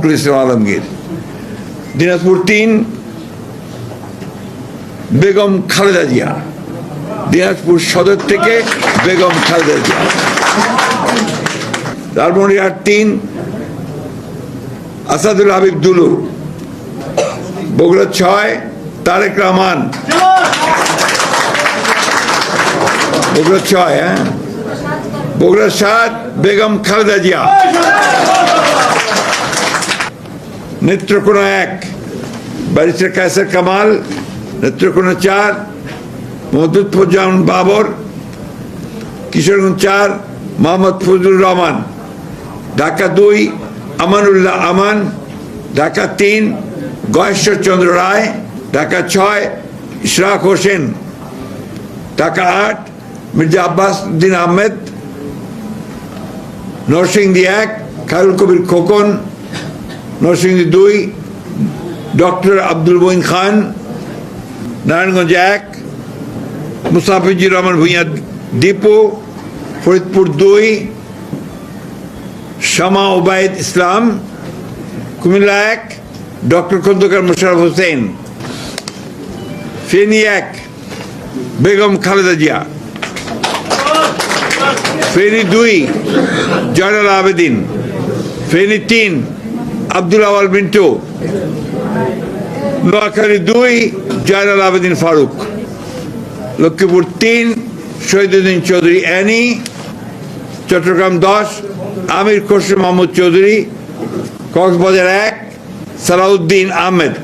মুখলিস আলমগীর। দিনাজপুর 3 বেগম খালেদা জিয়া, দিনাজপুর সদর থেকে বেগম খালেদা জিয়া। লালমনিরহাট 3 আসাদুল হাবিব দুলু। বগুড়া 6 তারেক রহমান। বগুড়া 6, বগুড়া 7 বেগম খালেদা জিয়া। নেত্রকোনা 1 ব্যারিস্টার কায়সার কামাল। নেত্রকোনা 4 মোহাম্মদ বাবর। কিশোরগঞ্জ 4 মোহাম্মদ ফজলুর রহমান। ঢাকা 2 আমানুল্লাহ আমান। ঢাকা 3 গয়েশ্বর চন্দ্র রায়। ঢাকা 6 ইশরাক হোসেন। ঢাকা 8 মির্জা আব্বাস উদ্দিন আহমেদ। নরসিংদী 1 খায়রুল কবির খোকন। নরসিংদী 2 ডক্টর আব্দুল মঈন খান। নারায়ণগঞ্জ 1 মুস্তাফিজুর রহমান ভূঁইয়া দীপু। ফরিদপুর 2 শামা ওবায়দ ইসলাম। কুমিল্লা 1 ডক্টর খন্দকার মোশাররফ হোসেন। ফেনী 1 বেগম খালেদা জিয়া। ফেনী 2 জয়নাল আবেদিন। ফেনী 3 আব্দুল আওয়াল মিন্টু। নোয়াখালী 2 জয়নাল আবেদিন ফারুক। লক্ষ্মীপুর 3 শহীদুদ্দিন চৌধুরী অ্যানি। চট্টগ্রাম 10 আমির খসরু মাহমুদ চৌধুরী। কক্সবাজার 1 সালাউদ্দিন আহমেদ।